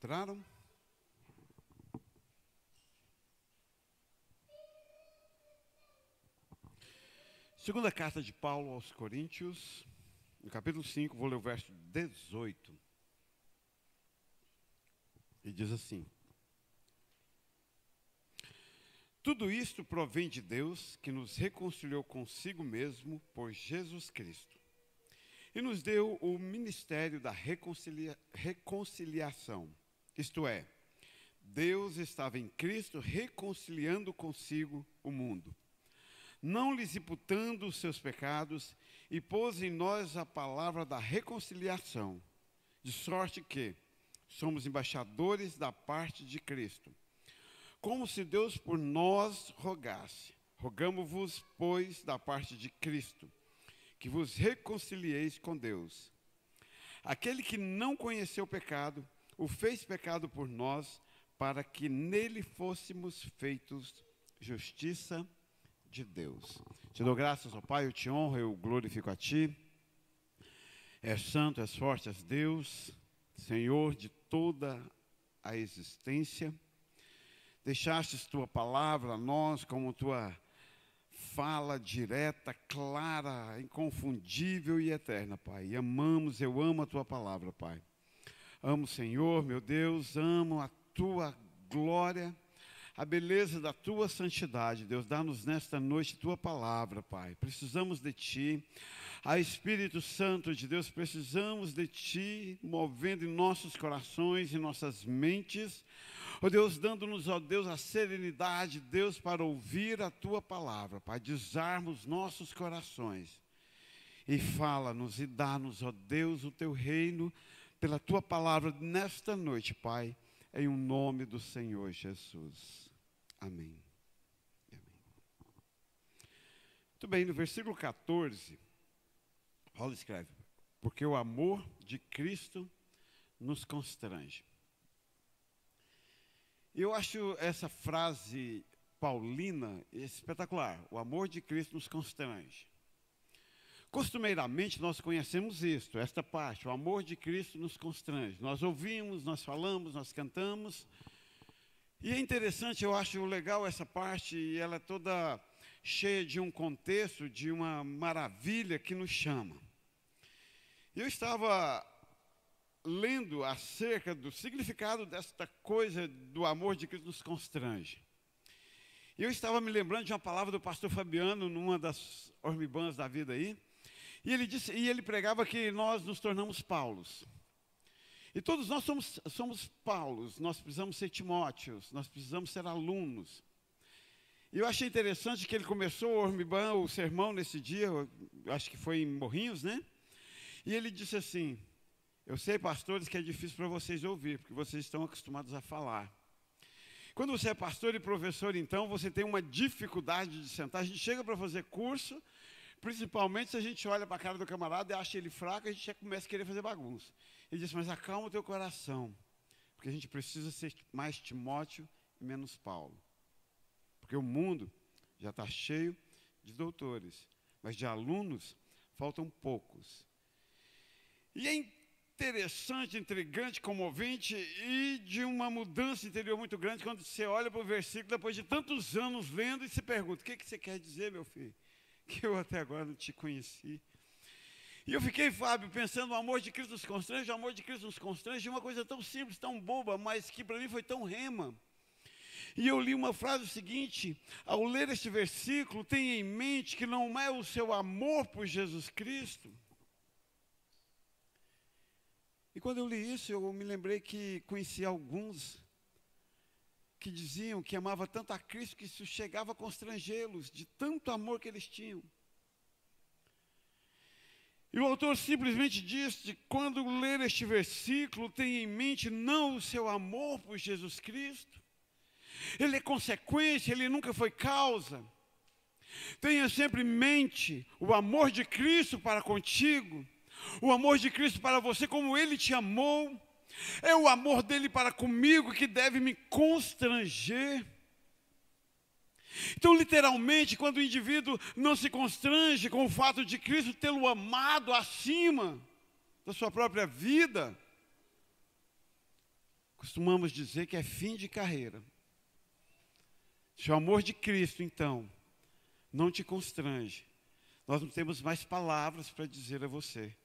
Encontraram? Segunda carta de Paulo aos Coríntios, no capítulo 5, vou ler o verso 18. E diz assim: tudo isto provém de Deus, que nos reconciliou consigo mesmo por Jesus Cristo, e nos deu o ministério da reconciliação. Isto é, Deus estava em Cristo reconciliando consigo o mundo, não lhes imputando os seus pecados, e pôs em nós a palavra da reconciliação, de sorte que somos embaixadores da parte de Cristo, como se Deus por nós rogasse. Rogamo-vos, pois, da parte de Cristo, que vos reconcilieis com Deus. Aquele que não conheceu o pecado, o fez pecado por nós, para que nele fôssemos feitos justiça de Deus. Te dou graças, ó Pai, eu te honro, eu glorifico a Ti. És santo, és forte, és Deus, Senhor de toda a existência. Deixastes Tua palavra a nós como Tua fala direta, clara, inconfundível e eterna, Pai. E amamos, eu amo a Tua palavra, Pai. Amo o Senhor, meu Deus, amo a Tua glória, a beleza da Tua santidade. Deus, dá-nos nesta noite Tua palavra, Pai. Precisamos de Ti. A Espírito Santo de Deus, precisamos de Ti, movendo em nossos corações e nossas mentes. Ó Deus, dando-nos, ó Deus, a serenidade, Deus, para ouvir a Tua palavra, Pai, desarmos nossos corações. E fala-nos e dá-nos, ó Deus, o Teu reino, pela Tua palavra nesta noite, Pai, em o nome do Senhor Jesus. Amém. Amém. Muito bem, no versículo 14, Paulo escreve: porque o amor de Cristo nos constrange. Eu acho essa frase paulina espetacular. O amor de Cristo nos constrange. Costumeiramente nós conhecemos isto, esta parte, o amor de Cristo nos constrange. Nós ouvimos, nós falamos, nós cantamos. E é interessante, eu acho legal essa parte, e ela é toda cheia de um contexto, de uma maravilha que nos chama. Eu estava lendo acerca do significado desta coisa do amor de Cristo nos constrange. Eu estava me lembrando de uma palavra do pastor Fabiano, numa das hormibãs da vida aí, e ele pregava que nós nos tornamos Paulos. E todos nós somos Paulos, nós precisamos ser Timóteos, nós precisamos ser alunos. E eu achei interessante que ele começou o hormibã, o sermão nesse dia, acho que foi em Morrinhos, né? E ele disse assim: eu sei, pastores, que é difícil para vocês ouvir, porque vocês estão acostumados a falar. Quando você é pastor e professor, então, você tem uma dificuldade de sentar. A gente chega para fazer curso, principalmente se a gente olha para a cara do camarada e acha ele fraco, a gente já começa a querer fazer bagunça. Ele diz: mas acalma o teu coração, porque a gente precisa ser mais Timóteo e menos Paulo. Porque o mundo já está cheio de doutores, mas de alunos faltam poucos. E é interessante, intrigante, comovente e de uma mudança interior muito grande quando você olha para o versículo depois de tantos anos lendo e se pergunta: o que você quer dizer, meu filho? Que eu até agora não te conheci. E eu fiquei, Fábio, pensando: o amor de Cristo nos constrange, o amor de Cristo nos constrange, uma coisa tão simples, tão boba, mas que para mim foi tão rema. E eu li uma frase seguinte: ao ler este versículo, tenha em mente que não é o seu amor por Jesus Cristo. E quando eu li isso, eu me lembrei que conheci alguns que diziam que amava tanto a Cristo que isso chegava a constrangê-los, de tanto amor que eles tinham. E o autor simplesmente disse: quando ler este versículo, tenha em mente não o seu amor por Jesus Cristo. Ele é consequência, ele nunca foi causa. Tenha sempre em mente o amor de Cristo para contigo. O amor de Cristo para você, como Ele te amou, é o amor dele para comigo que deve me constranger. Então, literalmente, quando o indivíduo não se constrange com o fato de Cristo tê-lo amado acima da sua própria vida, costumamos dizer que é fim de carreira. Se o amor de Cristo, então, não te constrange, nós não temos mais palavras para dizer a você.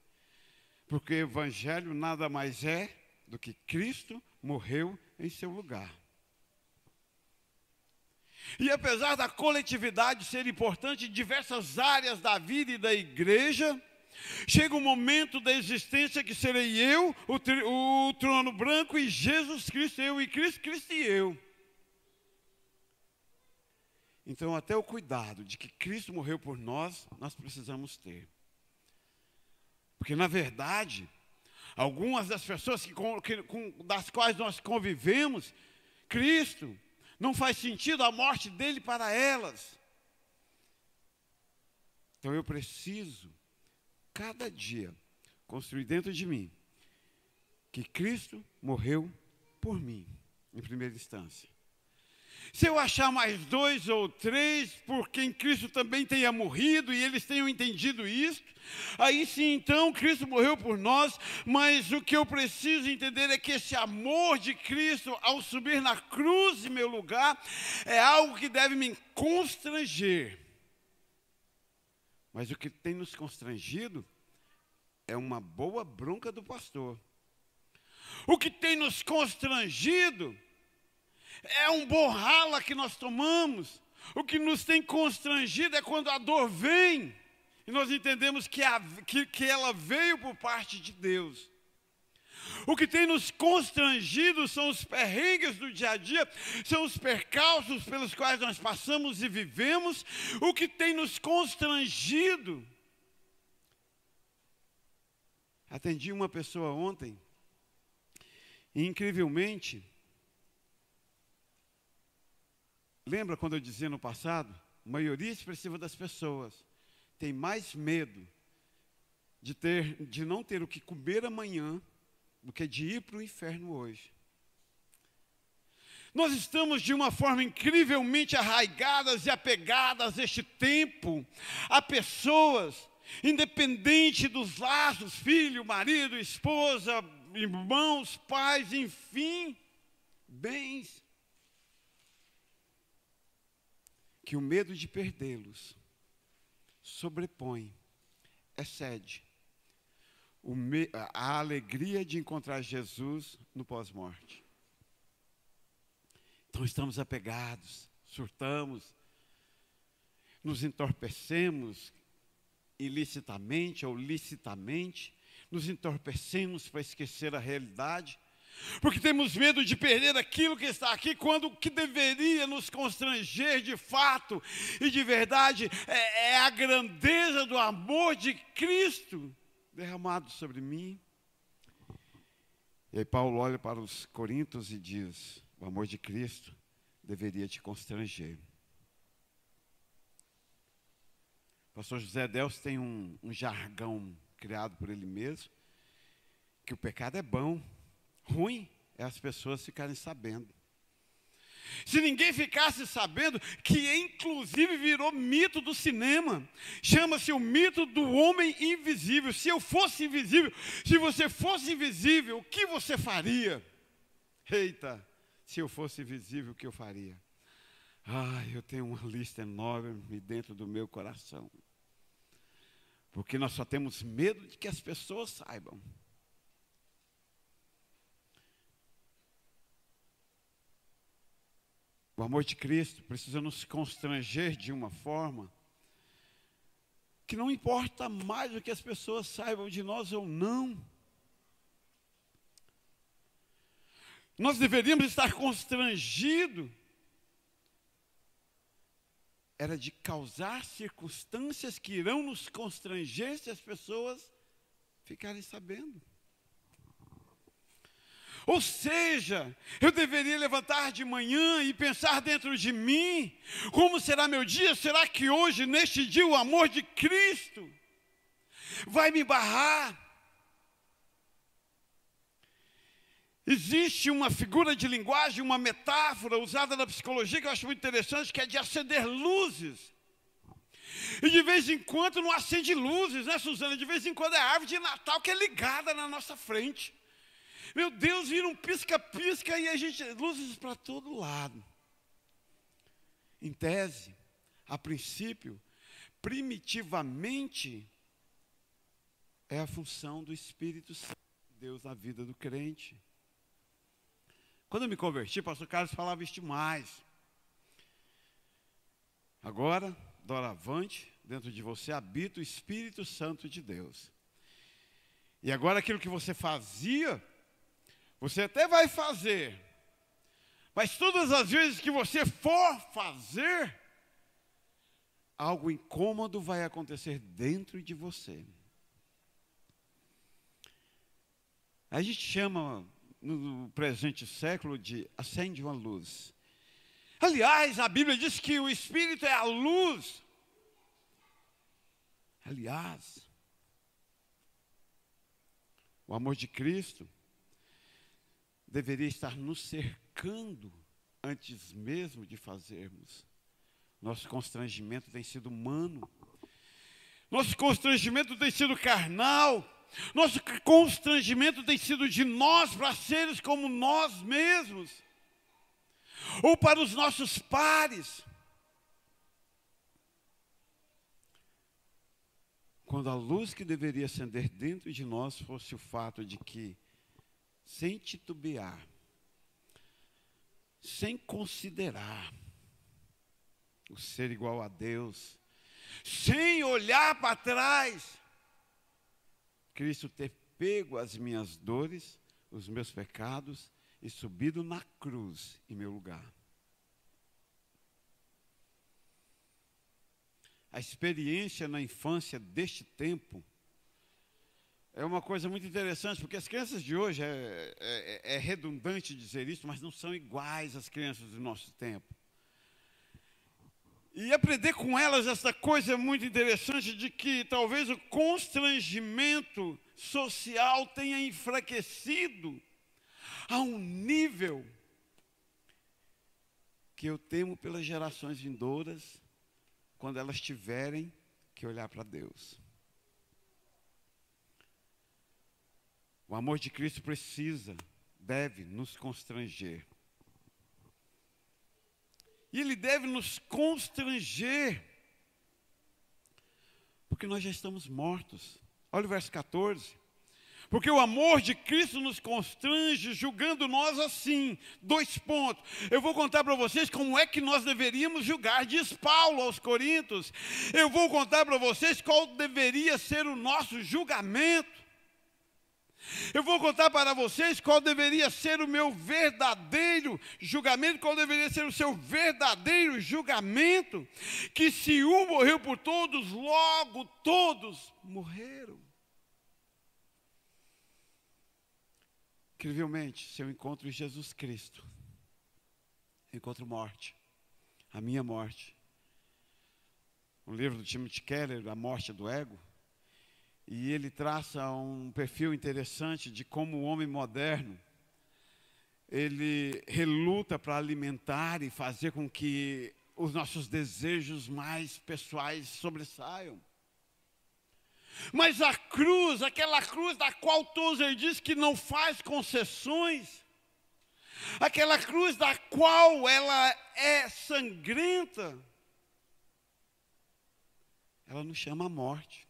Porque o Evangelho nada mais é do que Cristo morreu em seu lugar. E apesar da coletividade ser importante em diversas áreas da vida e da igreja, chega um momento da existência que serei eu, o trono branco, e Jesus Cristo, eu e Cristo, Cristo e eu. Então, até o cuidado de que Cristo morreu por nós, nós precisamos ter. Porque, na verdade, algumas das pessoas das quais nós convivemos, Cristo, não faz sentido a morte dele para elas. Então eu preciso, cada dia, construir dentro de mim, que Cristo morreu por mim, em primeira instância. Se eu achar mais 2 ou 3, por quem Cristo também tenha morrido, e eles tenham entendido isso, aí sim, então, Cristo morreu por nós, mas o que eu preciso entender é que esse amor de Cristo, ao subir na cruz em meu lugar, é algo que deve me constranger. Mas o que tem nos constrangido é uma boa bronca do pastor. O que tem nos constrangido é um bom rala que nós tomamos. O que nos tem constrangido é quando a dor vem e nós entendemos que ela veio por parte de Deus. O que tem nos constrangido são os perrengues do dia a dia, são os percalços pelos quais nós passamos e vivemos. O que tem nos constrangido. Atendi uma pessoa ontem e, incrivelmente, lembra quando eu dizia no passado? A maioria expressiva das pessoas tem mais medo de não ter o que comer amanhã do que de ir para o inferno hoje. Nós estamos de uma forma incrivelmente arraigadas e apegadas este tempo a pessoas, independente dos laços, filho, marido, esposa, irmãos, pais, enfim, bens, que o medo de perdê-los sobrepõe, excede a alegria de encontrar Jesus no pós-morte. Então estamos apegados, surtamos, nos entorpecemos ilicitamente ou licitamente, nos entorpecemos para esquecer a realidade, porque temos medo de perder aquilo que está aqui, quando o que deveria nos constranger de fato e de verdade é a grandeza do amor de Cristo derramado sobre mim. E aí Paulo olha para os Coríntios e diz: o amor de Cristo deveria te constranger. O pastor José Delcio tem um jargão criado por ele mesmo, que o pecado é bom, ruim é as pessoas ficarem sabendo. Se ninguém ficasse sabendo, que inclusive virou mito do cinema, chama-se o mito do homem invisível. Se eu fosse invisível, se você fosse invisível, o que você faria? Eita, se eu fosse invisível, o que eu faria? Eu tenho uma lista enorme dentro do meu coração, porque nós só temos medo de que as pessoas saibam. O amor de Cristo precisa nos constranger de uma forma que não importa mais o que as pessoas saibam de nós ou não. Nós deveríamos estar constrangidos. Era de causar circunstâncias que irão nos constranger se as pessoas ficarem sabendo. Ou seja, eu deveria levantar de manhã e pensar dentro de mim: como será meu dia? Será que hoje, neste dia, o amor de Cristo vai me barrar? Existe uma figura de linguagem, uma metáfora usada na psicologia que eu acho muito interessante, que é de acender luzes. E de vez em quando não acende luzes, né, Suzana? De vez em quando é a árvore de Natal que é ligada na nossa frente. Meu Deus, vira um pisca-pisca e a gente, luzes para todo lado. Em tese, a princípio, primitivamente, é a função do Espírito Santo de Deus na vida do crente. Quando eu me converti, o pastor Carlos falava isso demais. Agora, doravante, dentro de você habita o Espírito Santo de Deus. E agora aquilo que você fazia, você até vai fazer. Mas todas as vezes que você for fazer, algo incômodo vai acontecer dentro de você. A gente chama, no presente século, de acende uma luz. Aliás, a Bíblia diz que o Espírito é a luz. Aliás, o amor de Cristo deveria estar nos cercando antes mesmo de fazermos. Nosso constrangimento tem sido humano. Nosso constrangimento tem sido carnal. Nosso constrangimento tem sido de nós para seres como nós mesmos. Ou para os nossos pares. Quando a luz que deveria acender dentro de nós fosse o fato de que, sem titubear, sem considerar o ser igual a Deus, sem olhar para trás, Cristo ter pego as minhas dores, os meus pecados e subido na cruz em meu lugar. A experiência na infância deste tempo é uma coisa muito interessante, porque as crianças de hoje, é redundante dizer isso, mas não são iguais às crianças do nosso tempo. E aprender com elas essa coisa muito interessante de que talvez o constrangimento social tenha enfraquecido a um nível que eu temo pelas gerações vindouras, quando elas tiverem que olhar para Deus. O amor de Cristo deve nos constranger. E Ele deve nos constranger, porque nós já estamos mortos. Olha o verso 14. Porque o amor de Cristo nos constrange, julgando nós assim. 2 pontos. Eu vou contar para vocês como é que nós deveríamos julgar. Diz Paulo aos Coríntios. Eu vou contar para vocês qual deveria ser o nosso julgamento. Eu vou contar para vocês qual deveria ser o meu verdadeiro julgamento, qual deveria ser o seu verdadeiro julgamento. Que se um morreu por todos, logo todos morreram. Incrivelmente, se eu encontro Jesus Cristo, eu encontro morte, a minha morte. O livro do Timothy Keller, A Morte do Ego, e ele traça um perfil interessante de como o homem moderno, ele reluta para alimentar e fazer com que os nossos desejos mais pessoais sobressaiam. Mas a cruz, aquela cruz da qual Tozer diz que não faz concessões, aquela cruz da qual ela é sangrenta, ela nos chama à morte.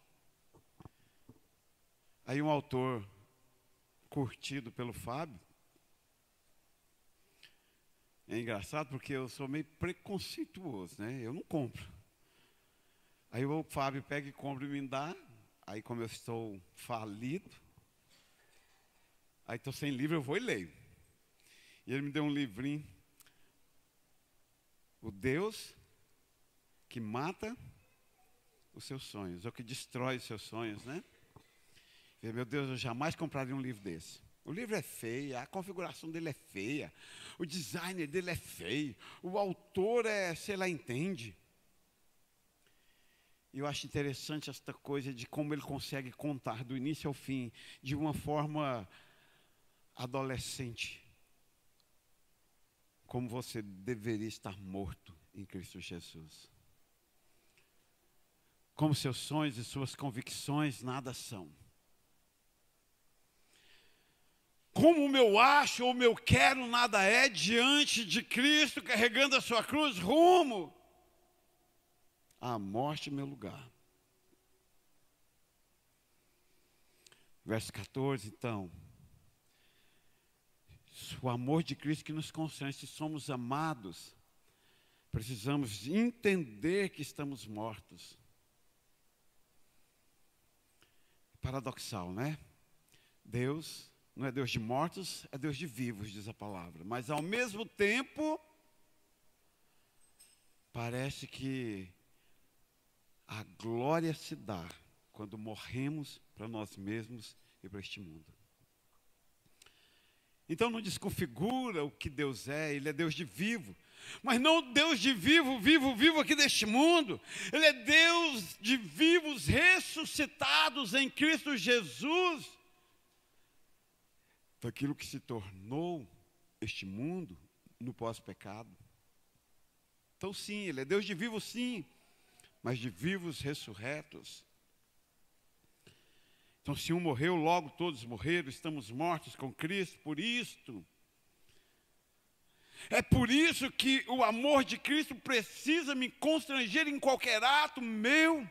Aí um autor curtido pelo Fábio, é engraçado porque eu sou meio preconceituoso, né? Eu não compro. Aí o Fábio pega e compra e me dá. Aí como eu estou falido, aí estou sem livro, eu vou e leio. E ele me deu um livrinho. O Deus que mata os seus sonhos, ou que destrói os seus sonhos, né? E, meu Deus, eu jamais compraria um livro desse. O livro é feio, a configuração dele é feia, o designer dele é feio, o autor sei lá, entende. E eu acho interessante esta coisa de como ele consegue contar do início ao fim, de uma forma adolescente, como você deveria estar morto em Cristo Jesus. Como seus sonhos e suas convicções nada são. como o meu acho ou o meu quero nada é diante de Cristo carregando a sua cruz rumo à morte em meu lugar. Verso 14, então. O amor de Cristo que nos constrange, se somos amados, precisamos entender que estamos mortos. Paradoxal, né? Deus não é Deus de mortos, é Deus de vivos, diz a palavra. Mas ao mesmo tempo, parece que a glória se dá quando morremos para nós mesmos e para este mundo. Então não desconfigura o que Deus é, Ele é Deus de vivo. Mas não Deus de vivo aqui deste mundo. Ele é Deus de vivos ressuscitados em Cristo Jesus. Daquilo que se tornou este mundo no pós-pecado. Então sim, Ele é Deus de vivos sim, mas de vivos ressurretos. Então se um morreu, logo todos morreram, estamos mortos com Cristo, por isto. É por isso que o amor de Cristo precisa me constranger em qualquer ato meu.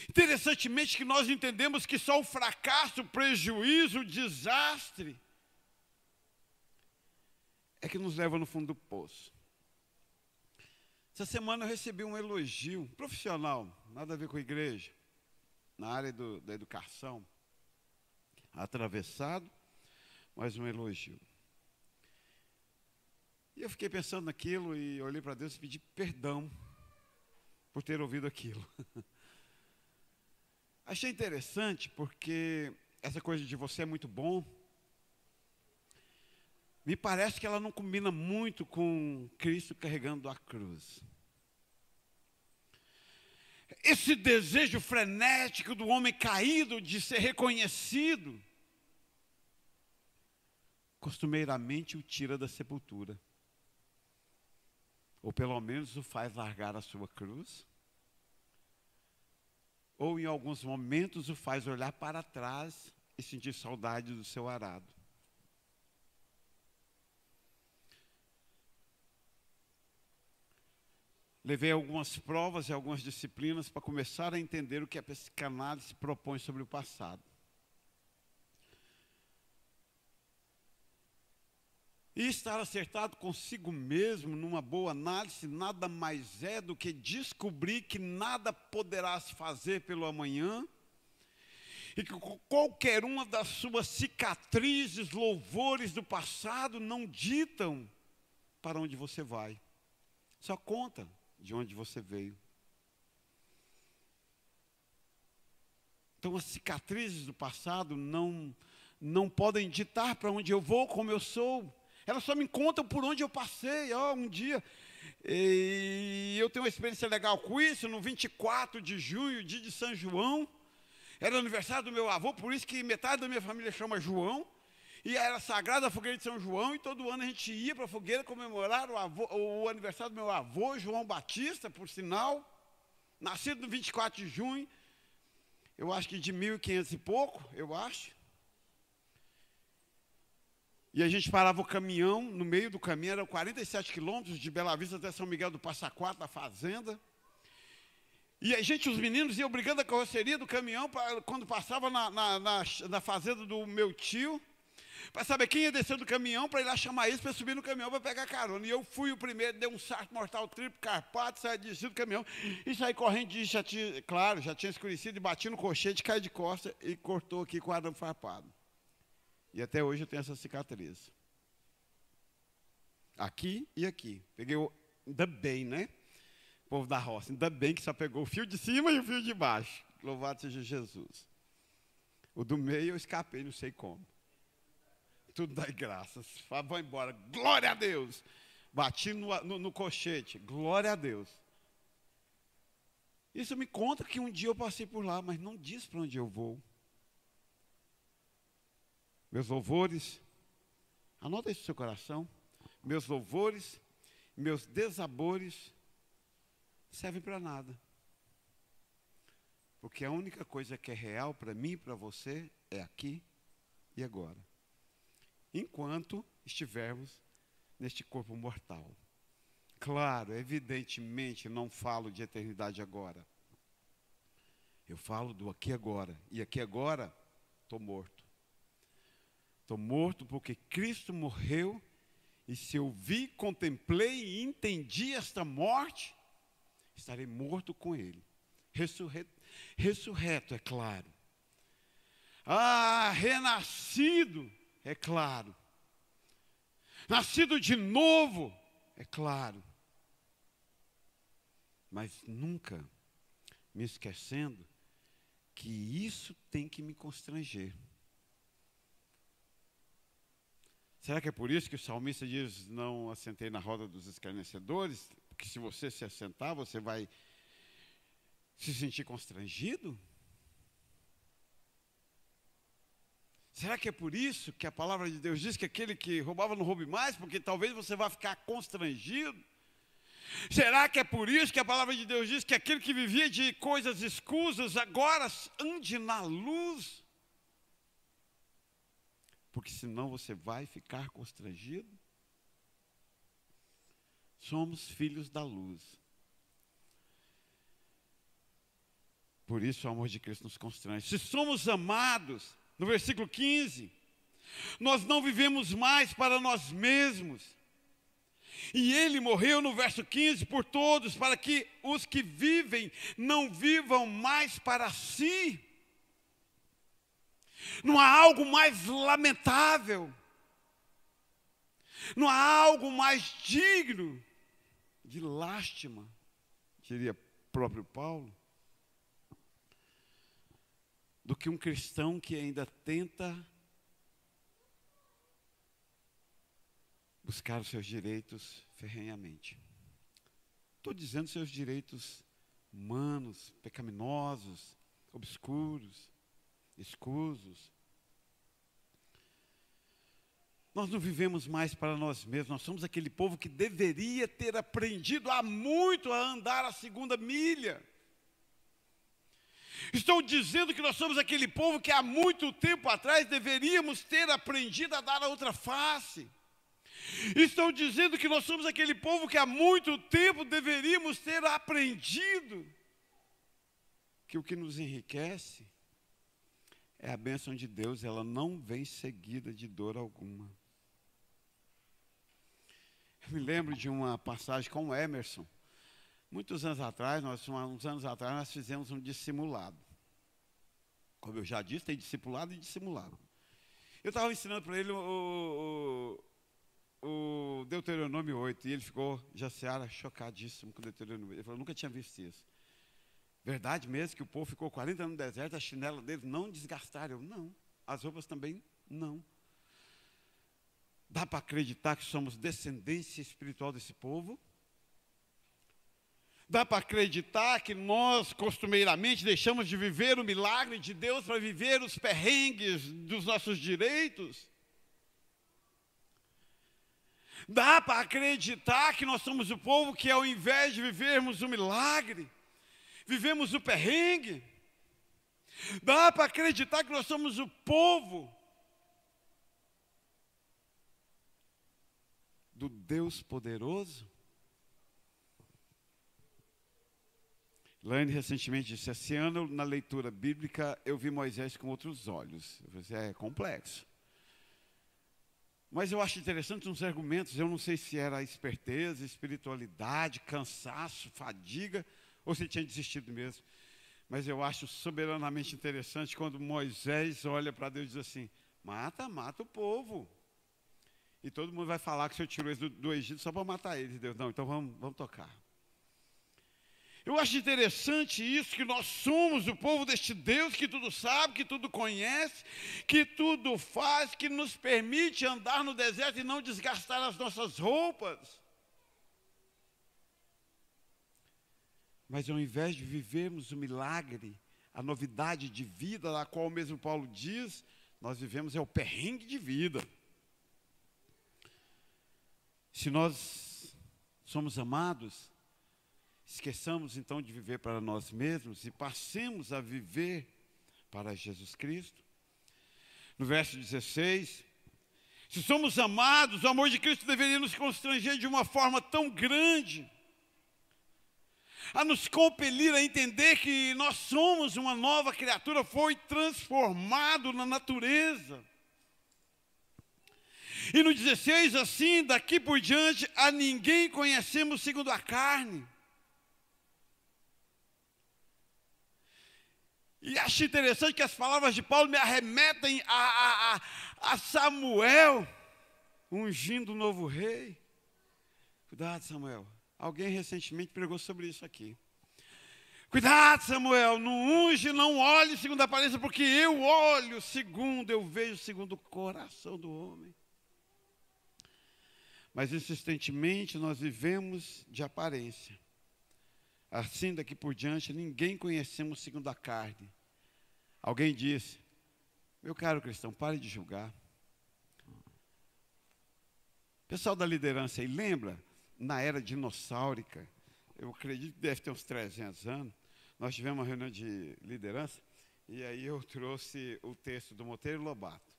Interessantemente que nós entendemos que só o fracasso, o prejuízo, o desastre é que nos leva no fundo do poço. Essa semana eu recebi um elogio profissional, nada a ver com a igreja, na área da educação, atravessado, mas um elogio. E eu fiquei pensando naquilo e olhei para Deus e pedi perdão por ter ouvido aquilo. Achei interessante porque essa coisa de você é muito bom, me parece que ela não combina muito com Cristo carregando a cruz. Esse desejo frenético do homem caído de ser reconhecido, costumeiramente o tira da sepultura. Ou pelo menos o faz largar a sua cruz. Ou em alguns momentos o faz olhar para trás e sentir saudade do seu arado. Levei algumas provas e algumas disciplinas para começar a entender o que a psicanálise propõe sobre o passado. E estar acertado consigo mesmo, numa boa análise, nada mais é do que descobrir que nada poderá se fazer pelo amanhã, e que qualquer uma das suas cicatrizes, louvores do passado não ditam para onde você vai. Só conta de onde você veio. Então as cicatrizes do passado não podem ditar para onde eu vou, como eu sou. Elas só me contam por onde eu passei. Um dia, e eu tenho uma experiência legal com isso, no 24 de junho, dia de São João, era aniversário do meu avô, por isso que metade da minha família chama João, e era sagrada a fogueira de São João, e todo ano a gente ia para a fogueira comemorar o aniversário do meu avô, João Batista, por sinal, nascido no 24 de junho, eu acho que de 1500 e pouco, eu acho. E a gente parava o caminhão, no meio do caminho, eram 47 quilômetros de Bela Vista até São Miguel do Passa Quatro, da fazenda. E a gente, os meninos, iam brigando a carroceria do caminhão, quando passava na fazenda do meu tio, para saber quem ia descer do caminhão, para ir lá chamar eles para subir no caminhão para pegar carona. E eu fui o primeiro, dei um salto mortal triplo, carpado, saí do caminhão, e saí correndo, já tinha escurecido, e bati no colchete, caí de costas e cortou aqui com o arame farpado. E até hoje eu tenho essa cicatriz. Aqui e aqui. Peguei ainda bem, né? O povo da roça, ainda bem que só pegou o fio de cima e o fio de baixo. Louvado seja Jesus. O do meio eu escapei, não sei como. Tudo dá graças. Vão embora. Glória a Deus. Bati no colchete. Glória a Deus. Isso me conta que um dia eu passei por lá, mas não diz para onde eu vou. Meus louvores, anota isso no seu coração, meus louvores, meus desabores, servem para nada. Porque a única coisa que é real para mim e para você é aqui e agora. Enquanto estivermos neste corpo mortal. Claro, evidentemente, não falo de eternidade agora. Eu falo do aqui e agora. E aqui e agora, estou morto. Estou morto porque Cristo morreu. E se eu vi, contemplei e entendi esta morte, estarei morto com Ele. Ressurreto, é claro. Renascido, é claro. Nascido de novo, é claro. Mas nunca me esquecendo que isso tem que me constranger. Será que é por isso que o salmista diz, não assentei na roda dos escarnecedores? Porque se você se assentar, você vai se sentir constrangido? Será que é por isso que a palavra de Deus diz que aquele que roubava não roube mais? Porque talvez você vá ficar constrangido? Será que é por isso que a palavra de Deus diz que aquele que vivia de coisas escusas agora ande na luz? Porque senão você vai ficar constrangido. Somos filhos da luz. Por isso o amor de Cristo nos constrange. Se somos amados, no versículo 15, nós não vivemos mais para nós mesmos. E Ele morreu no verso 15 por todos, para que os que vivem não vivam mais para si. Não há algo mais lamentável, não há algo mais digno de lástima, diria próprio Paulo, do que um cristão que ainda tenta buscar os seus direitos ferrenhamente. Estou dizendo seus direitos humanos, pecaminosos, obscuros, escusos. Nós não vivemos mais para nós mesmos, nós somos aquele povo que deveria ter aprendido há muito a andar a segunda milha. Estou dizendo que nós somos aquele povo que há muito tempo atrás deveríamos ter aprendido a dar a outra face. Estou dizendo que nós somos aquele povo que há muito tempo deveríamos ter aprendido que o que nos enriquece é a bênção de Deus, ela não vem seguida de dor alguma. Eu me lembro de uma passagem com o Emerson. Muitos anos atrás, nós fizemos um discipulado. Como eu já disse, tem discipulado e dissimulado. Eu estava ensinando para ele o Deuteronômio 8, e ele ficou, Jaciara, chocadíssimo com o Deuteronômio 8. Ele falou, nunca tinha visto isso. Verdade mesmo que o povo ficou 40 anos no deserto, a chinela deles não desgastaram. Não, as roupas também não. Dá para acreditar que somos descendência espiritual desse povo? Dá para acreditar que nós, costumeiramente, deixamos de viver o milagre de Deus para viver os perrengues dos nossos direitos? Dá para acreditar que nós somos o povo que, ao invés de vivermos o milagre, vivemos o perrengue? Dá para acreditar que nós somos o povo do Deus poderoso? Laine recentemente disse, esse ano na leitura bíblica eu vi Moisés com outros olhos. Eu falei, é complexo. Mas eu acho interessante uns argumentos, eu não sei se era esperteza, espiritualidade, cansaço, fadiga, ou se tinha desistido mesmo. Mas eu acho soberanamente interessante quando Moisés olha para Deus e diz assim, mata o povo. E todo mundo vai falar que o Senhor tirou eles do Egito só para matar eles. Deus, não, então vamos tocar. Eu acho interessante isso, que nós somos o povo deste Deus que tudo sabe, que tudo conhece, que tudo faz, que nos permite andar no deserto e não desgastar as nossas roupas. Mas ao invés de vivermos o milagre, a novidade de vida, da qual mesmo Paulo diz, nós vivemos o perrengue de vida. Se nós somos amados, Esqueçamos então de viver para nós mesmos e passemos a viver para Jesus Cristo. No verso 16, se somos amados, o amor de Cristo deveria nos constranger de uma forma tão grande, a nos compelir a entender que nós somos uma nova criatura, foi transformado na natureza. E no 16, assim, daqui por diante, a ninguém conhecemos segundo a carne. E acho interessante que as palavras de Paulo me arremetem a Samuel, ungindo o novo rei. Cuidado, Samuel. Alguém recentemente pregou sobre isso aqui. Cuidado, Samuel, não unge, não olhe segundo a aparência, porque eu olho segundo, eu vejo segundo o coração do homem. Mas insistentemente nós vivemos de aparência. Assim, daqui por diante, ninguém conhecemos segundo a carne. Alguém disse, meu caro cristão, pare de julgar. Pessoal da liderança aí, lembra, na era dinossáurica, eu acredito que deve ter uns 300 anos, nós tivemos uma reunião de liderança, e aí eu trouxe o texto do Monteiro Lobato.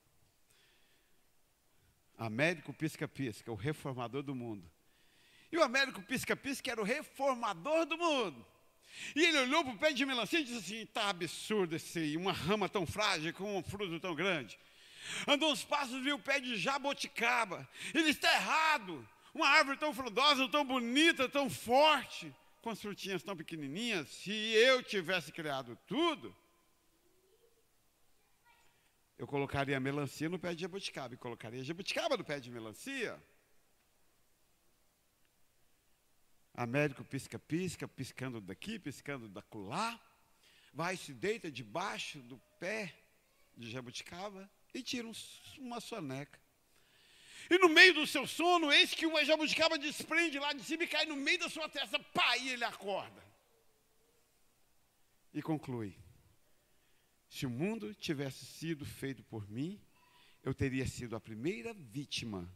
Américo Pisca-Pisca, o reformador do mundo. E o Américo Pisca-Pisca era o reformador do mundo. E ele olhou para o pé de melancia e disse assim, está absurdo esse aí, uma rama tão frágil com um fruto tão grande. Andou uns passos e viu o pé de jaboticaba. Ele está errado. Uma árvore tão frondosa, tão bonita, tão forte, com as frutinhas tão pequenininhas. Se eu tivesse criado tudo, eu colocaria a melancia no pé de jabuticaba e colocaria a jabuticaba no pé de melancia. Américo pisca-pisca, piscando daqui, piscando dacolá, vai e se deita debaixo do pé de jabuticaba e tira uma soneca. E no meio do seu sono, eis que uma jabuticaba desprende lá de cima e cai no meio da sua testa, pá, e ele acorda. E conclui, se o mundo tivesse sido feito por mim, eu teria sido a primeira vítima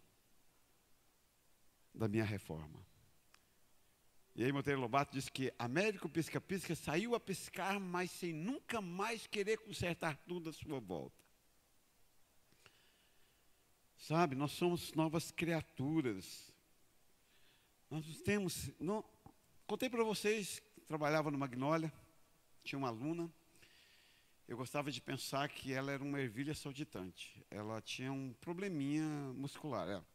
da minha reforma. E aí Monteiro Lobato diz que Américo Pisca-Pisca saiu a pescar, mas sem nunca mais querer consertar tudo à sua volta. Sabe, nós somos novas criaturas. Nós temos... contei para vocês, trabalhava no Magnólia, tinha uma aluna, eu gostava de pensar que ela era uma ervilha saltitante. Ela tinha um probleminha muscular.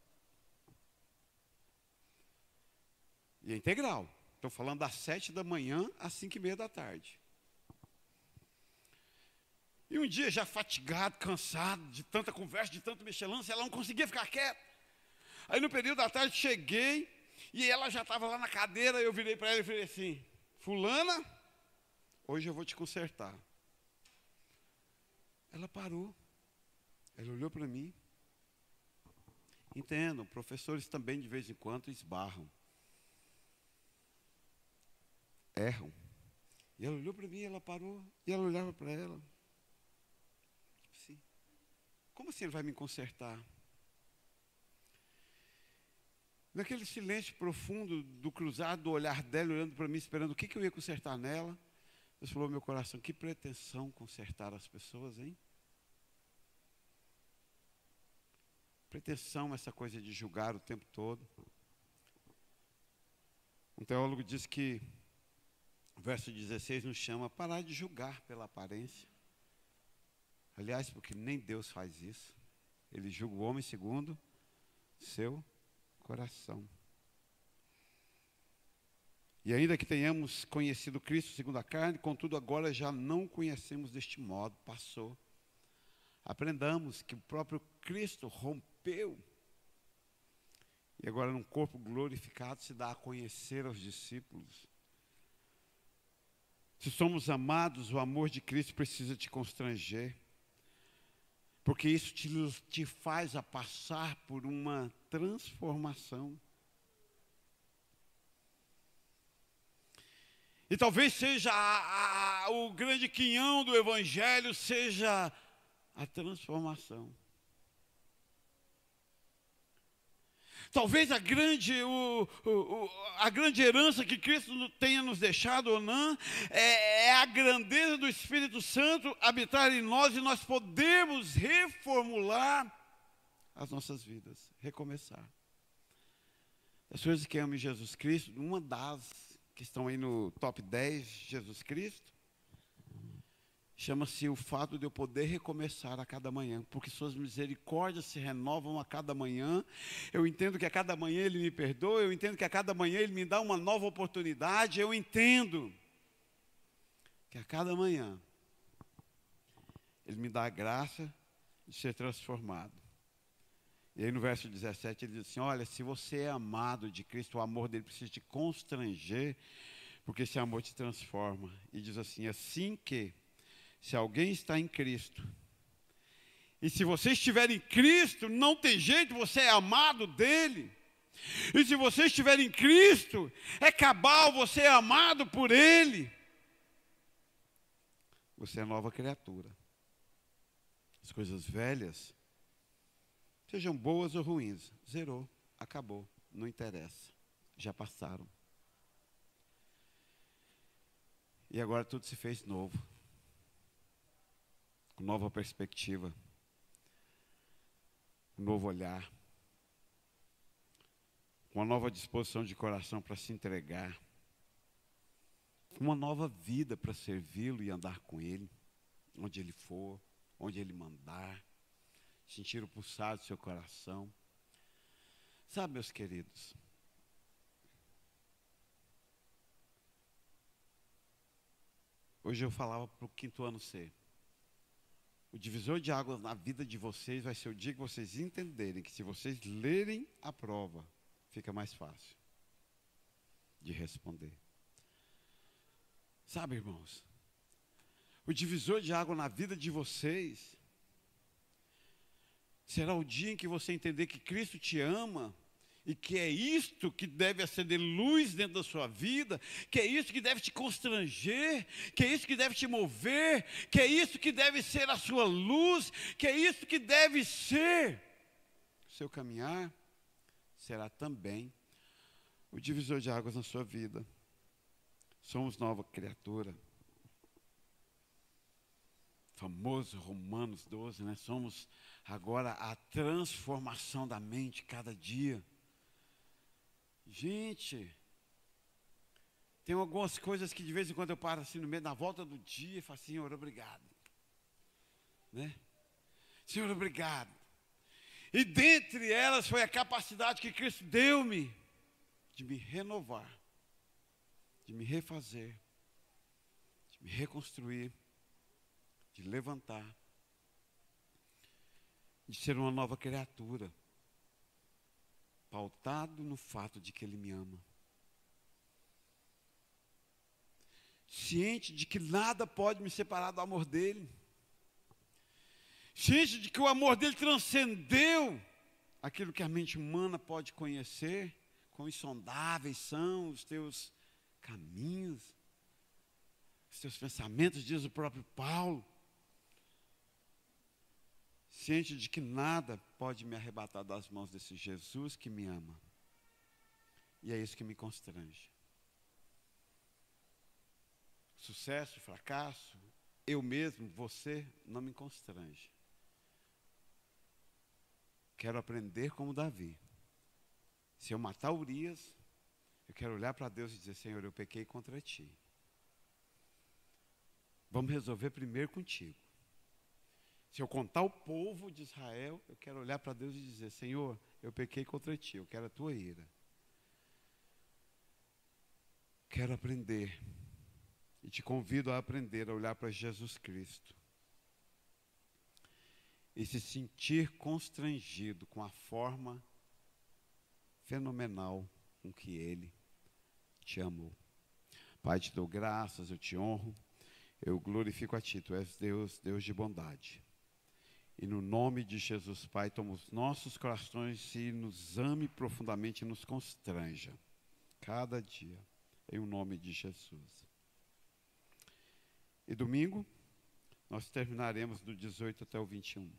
E é integral. Estou falando das 7 da manhã às 5:30 da tarde. E um dia, já fatigado, cansado, de tanta conversa, de tanto mexelância, ela não conseguia ficar quieta. Aí no período da tarde cheguei, e ela já estava lá na cadeira, eu virei para ela e falei assim, fulana, hoje eu vou te consertar. Ela parou, ela olhou para mim. Entendam, professores também de vez em quando esbarram. Erram. E ela olhou para mim, ela parou, e ela olhava para ela. Assim, como assim ele vai me consertar? Naquele silêncio profundo do cruzado do olhar dela, olhando para mim, esperando o que eu ia consertar nela, Deus falou no meu coração, que pretensão consertar as pessoas, hein? Pretensão, essa coisa de julgar o tempo todo. Um teólogo diz que o verso 16 nos chama a parar de julgar pela aparência. Aliás, porque nem Deus faz isso. Ele julga o homem segundo seu coração. E ainda que tenhamos conhecido Cristo segundo a carne, contudo agora já não conhecemos deste modo, passou. Aprendamos que o próprio Cristo rompeu. E agora num corpo glorificado se dá a conhecer aos discípulos. Se somos amados, o amor de Cristo precisa te constranger. Porque isso te faz a passar por uma transformação. E talvez seja o grande quinhão do Evangelho, seja a transformação. Talvez a grande herança que Cristo tenha nos deixado ou não, é a grandeza do Espírito Santo habitar em nós e nós podemos reformular as nossas vidas, recomeçar. As coisas que amam Jesus Cristo, uma das que estão aí no top 10 de Jesus Cristo, chama-se o fato de eu poder recomeçar a cada manhã, porque suas misericórdias se renovam a cada manhã. Eu entendo que a cada manhã Ele me perdoa, eu entendo que a cada manhã Ele me dá uma nova oportunidade, eu entendo que a cada manhã Ele me dá a graça de ser transformado. E aí no verso 17 ele diz assim, olha, se você é amado de Cristo, o amor dele precisa te constranger, porque esse amor te transforma. E diz assim que, se alguém está em Cristo, e se você estiver em Cristo, não tem jeito, você é amado dele. E se você estiver em Cristo, é cabal, você é amado por ele. Você é nova criatura. As coisas velhas, sejam boas ou ruins, zerou, acabou, não interessa, já passaram. E agora tudo se fez novo. Com nova perspectiva, um novo olhar, uma nova disposição de coração para se entregar, uma nova vida para servi-lo e andar com ele, onde ele for, onde ele mandar, sentir o pulsar do seu coração. Sabe, meus queridos, hoje eu falava para o 5º ano C, o divisor de águas na vida de vocês vai ser o dia que vocês entenderem que se vocês lerem a prova, fica mais fácil de responder. Sabe, irmãos, o divisor de água na vida de vocês será o dia em que você entender que Cristo te ama e que é isto que deve acender luz dentro da sua vida, que é isso que deve te constranger, que é isso que deve te mover, que é isso que deve ser a sua luz, que é isso que deve ser o seu caminhar, será também o divisor de águas na sua vida. Somos nova criatura. Famoso Romanos 12, né? Somos agora a transformação da mente cada dia. Gente, tem algumas coisas que de vez em quando eu paro assim no meio, na volta do dia, e falo, Senhor, obrigado. Né? Senhor, obrigado. E dentre elas foi a capacidade que Cristo deu-me de me renovar, de me refazer, de me reconstruir, de levantar, de ser uma nova criatura, pautado no fato de que Ele me ama. Ciente de que nada pode me separar do amor dEle. Ciente de que o amor dEle transcendeu aquilo que a mente humana pode conhecer. Quão insondáveis são os teus caminhos, os teus pensamentos, diz o próprio Paulo. Ciente de que nada pode me arrebatar das mãos desse Jesus que me ama. E é isso que me constrange. Sucesso, fracasso, eu mesmo, você, não me constrange. Quero aprender como Davi. Se eu matar Urias, eu quero olhar para Deus e dizer, Senhor, eu pequei contra ti. Vamos resolver primeiro contigo. Se eu contar o povo de Israel, eu quero olhar para Deus e dizer, Senhor, eu pequei contra ti, eu quero a tua ira. Quero aprender. E te convido a aprender a olhar para Jesus Cristo. E se sentir constrangido com a forma fenomenal com que Ele te amou. Pai, te dou graças, eu te honro, eu glorifico a Ti, Tu és Deus, Deus de bondade. E no nome de Jesus, Pai, toma os nossos corações e nos ame profundamente e nos constranja, cada dia, em o nome de Jesus. E domingo, nós terminaremos do 18 até o 21.